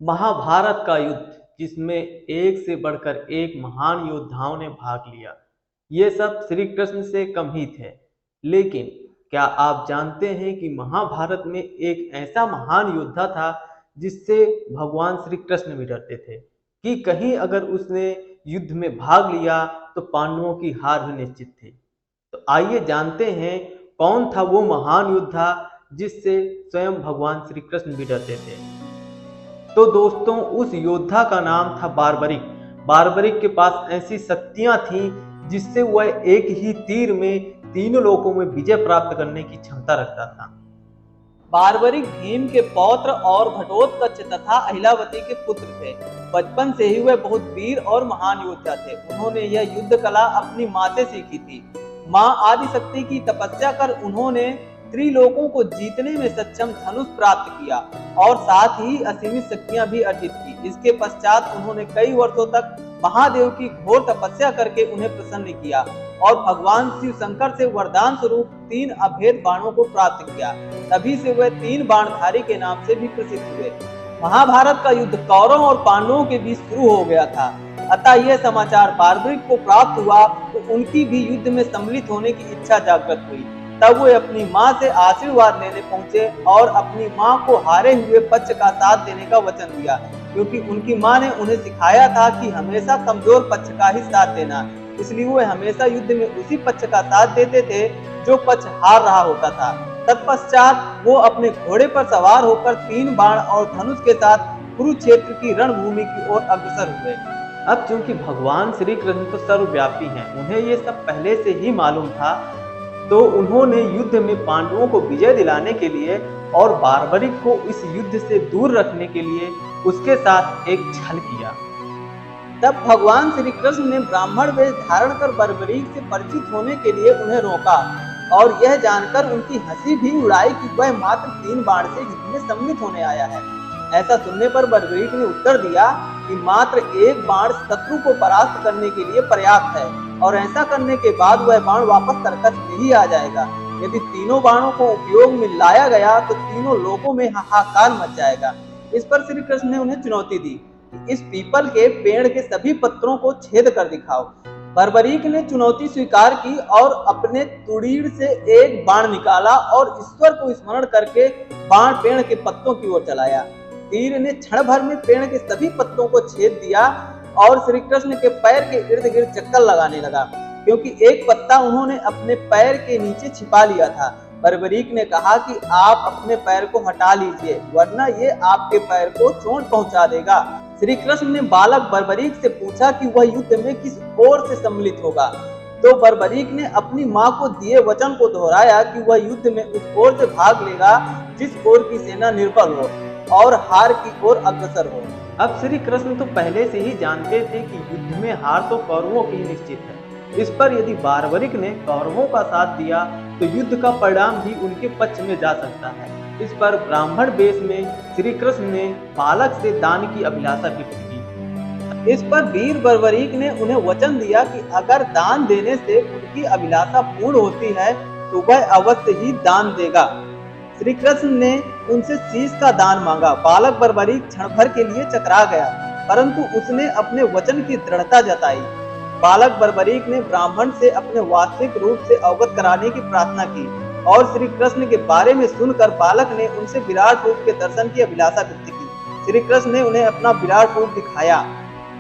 महाभारत का युद्ध जिसमें एक से बढ़कर एक महान योद्धाओं ने भाग लिया। ये सब श्री कृष्ण से कम ही थे। लेकिन क्या आप जानते हैं कि महाभारत में एक ऐसा महान योद्धा था जिससे भगवान श्री कृष्ण भी डरते थे कि कहीं अगर उसने युद्ध में भाग लिया तो पांडवों की हार भी निश्चित थी। तो आइए जानते हैं कौन था वो महान योद्धा जिससे स्वयं भगवान श्री कृष्ण भी डरते थे। तो दोस्तों, उस योद्धा का नाम था बार्बरिक। बार्बरिक के पास ऐसी शक्तियां थीं जिससे वह एक ही तीर में तीनों लोकों में विजय प्राप्त करने की क्षमता रखता था। बार्बरिक भीम के पौत्र और घटोत्कच तथा अहिलावती के पुत्र थे। बचपन से ही वे बहुत वीर और महान योद्धा थे। उन्होंने यह युद्ध कला अपनी माँ से सीखी थी। माँ आदिशक्ति की तपस्या कर उन्होंने त्रिलोकों को जीतने में सक्षम धनुष प्राप्त किया और साथ ही असीमित शक्तियां भी अर्जित की। इसके पश्चात उन्होंने कई वर्षों तक महादेव की घोर तपस्या करके उन्हें प्रसन्न किया और भगवान शिव शंकर से वरदान स्वरूप 3 अभेद बाणों को प्राप्त किया। तभी से वे 3 बाणधारी के नाम से भी प्रसिद्ध हुए। महाभारत का युद्ध कौरवों और पांडवों के बीच शुरू हो गया था। अतः यह समाचार बार्बरिक को प्राप्त हुआ तो उनकी भी युद्ध में सम्मिलित होने की इच्छा जागृत हुई। तब वे अपनी माँ से आशीर्वाद लेने पहुंचे और अपनी माँ को हारे हुए पक्ष का साथ देने का वचन दिया, क्योंकि उनकी माँ ने उन्हें सिखाया था कि हमेशा कमजोर पक्ष का ही साथ देना। इसलिए वे हमेशा युद्ध में उसी पक्ष का साथ देते थे जो पक्ष हार रहा होता था। तत्पश्चात वो अपने घोड़े पर सवार होकर 3 बाण और धनुष के साथ कुरुक्षेत्र की रणभूमि की ओर अग्रसर हुए। अब चूंकि भगवान श्री कृष्ण तो सर्वव्यापी हैं, उन्हें ये सब पहले से ही मालूम था, तो उन्होंने युद्ध में पांडवों को विजय दिलाने के लिए और बार्बरिक को इस युद्ध से दूर रखने के लिए उसके साथ एक छल किया। तब भगवान श्री कृष्ण ने ब्राह्मण वेश धारण कर बार्बरिक से परिचित होने के लिए उन्हें रोका और यह जानकर उनकी हंसी भी उड़ाई कि वह मात्र 3 बाण से युद्ध में सम्मिलित होने आया है। ऐसा सुनने पर बार्बरिक ने उत्तर दिया कि मात्र 1 बाण शत्रु को परास्त करने के लिए पर्याप्त है और ऐसा करने के बाद वह बाण वापस तरकस में ही आ जाएगा। यदि तीनों बाणों को उपयोग में लाया गया तो तीनों लोगों में हाहाकार मच जाएगा। इस पर श्री कृष्ण ने उन्हें चुनौती दी कि इस पीपल के पेड़ के सभी पत्रों को छेद कर दिखाओ। बार्बरिक ने चुनौती स्वीकार की और अपने तुड़ीर से एक बाण निकाला और ईश्वर को स्मरण करके बाण पेड़ के पत्तों की ओर चलाया। तीर ने क्षण भर में पेड़ के सभी पत्तों को छेद दिया और श्री कृष्ण के पैर के इर्द गिर्द चक्कर लगाने लगा, क्योंकि एक पत्ता उन्होंने अपने पैर के नीचे छिपा लिया था। बार्बरिक ने कहा कि आप अपने पैर को हटा लीजिए, वरना ये आपके पैर को चोट पहुंचा देगा। श्री कृष्ण ने बालक बार्बरिक से पूछा कि वह युद्ध में किस ओर से सम्मिलित होगा। तो बार्बरिक ने अपनी माँ को दिए वचन को दोहराया कि वह युद्ध में उस ओर से भाग लेगा जिस ओर की सेना निर्बल हो और हार की ओर अग्रसर हो। अब श्री कृष्ण तो पहले से ही जानते थे कि युद्ध में हार तो कौरवों की निश्चित है। इस पर यदि बार्बरिक ने कौरवों का साथ दिया तो युद्ध का परिणाम भी उनके पक्ष में जा सकता है। इस पर ब्राह्मण वेश में श्री कृष्ण ने बालक से दान की अभिलाषा भी की। इस पर वीर बार्बरिक ने उन्हें वचन दिया कि अगर दान देने से उनकी अभिलाषा पूर्ण होती है तो वह अवश्य ही दान देगा। श्री कृष्ण ने उनसे शीश का दान मांगा। बालक बार्बरिक क्षण भर के लिए चकरा गया, परंतु उसने अपने वचन की दृढ़ता जताई। बालक बार्बरिक ने ब्राह्मण से अपने वास्तविक रूप से अवगत कराने की प्रार्थना की और श्री कृष्ण के बारे में सुनकर बालक ने उनसे विराट रूप के दर्शन की अभिलाषा व्यक्त की। श्री कृष्ण ने उन्हें अपना विराट रूप दिखाया।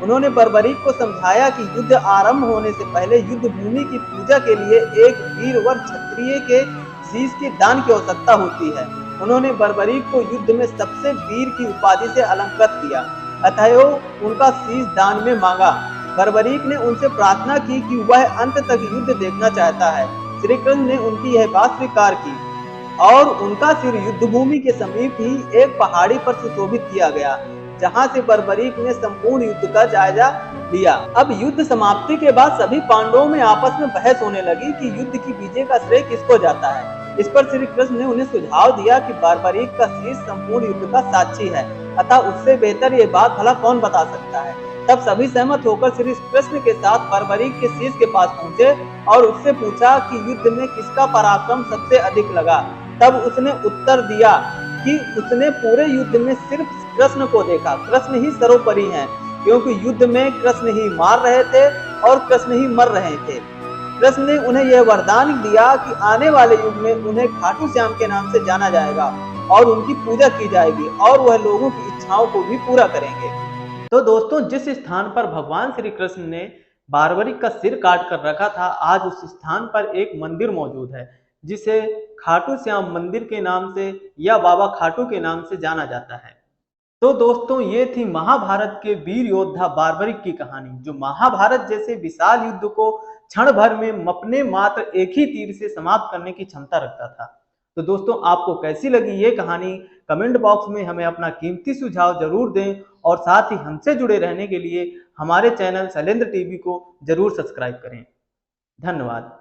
उन्होंने बार्बरिक को समझाया कि युद्ध आरंभ होने से पहले युद्ध भूमि की पूजा के लिए एक वीरवर क्षत्रिय के शीश के दान की आवश्यकता होती है। उन्होंने बार्बरिक को युद्ध में सबसे वीर की उपाधि से अलंकृत किया, अतएव उनका शीश दान में मांगा। बार्बरिक ने उनसे प्रार्थना की कि वह अंत तक युद्ध देखना चाहता है। श्री कृष्ण ने उनकी यह बात स्वीकार की और उनका सिर युद्ध भूमि के समीप ही एक पहाड़ी पर सुशोभित किया गया, जहां से बार्बरिक ने संपूर्ण युद्ध का जायजा लिया। अब युद्ध समाप्ति के बाद सभी पांडवों में आपस में बहस होने लगी कि युद्ध की विजय का श्रेय किसको जाता है। इस पर श्री कृष्ण ने उन्हें सुझाव दिया कि बार्बरिक का शीश संपूर्ण युद्ध का साक्षी है, अतः उससे बेहतर ये बात भला कौन बता सकता है। तब सभी सहमत होकर श्री कृष्ण के साथ बार्बरिक के शीश के पास पहुंचे और उससे पूछा कि युद्ध में किसका पराक्रम सबसे अधिक लगा। तब उसने उत्तर दिया कि उसने पूरे युद्ध में सिर्फ कृष्ण को देखा। कृष्ण ही सर्वोपरि हैं, क्योंकि युद्ध में कृष्ण ही मार रहे थे और कृष्ण ही मर रहे थे। कृष्ण ने उन्हें यह वरदान दिया कि आने वाले युग में उन्हें खाटू श्याम के नाम से जाना जाएगा और उनकी पूजा की जाएगी और वह लोगों की इच्छाओं को भी पूरा करेंगे। तो दोस्तों, जिस स्थान पर भगवान श्री कृष्ण ने बारबरिक का सिर काट कर रखा था, आज उस स्थान पर एक मंदिर मौजूद है जिसे खाटू श्याम मंदिर के नाम से या बाबा खाटू के नाम से जाना जाता है। तो दोस्तों, ये थी महाभारत के वीर योद्धा बारबरिक की कहानी, जो महाभारत जैसे विशाल युद्ध को क्षण भर में अपने मात्र एक ही तीर से समाप्त करने की क्षमता रखता था। तो दोस्तों, आपको कैसी लगी ये कहानी, कमेंट बॉक्स में हमें अपना कीमती सुझाव जरूर दें और साथ ही हमसे जुड़े रहने के लिए हमारे चैनल शैलेंद्र टीवी को जरूर सब्सक्राइब करें। धन्यवाद।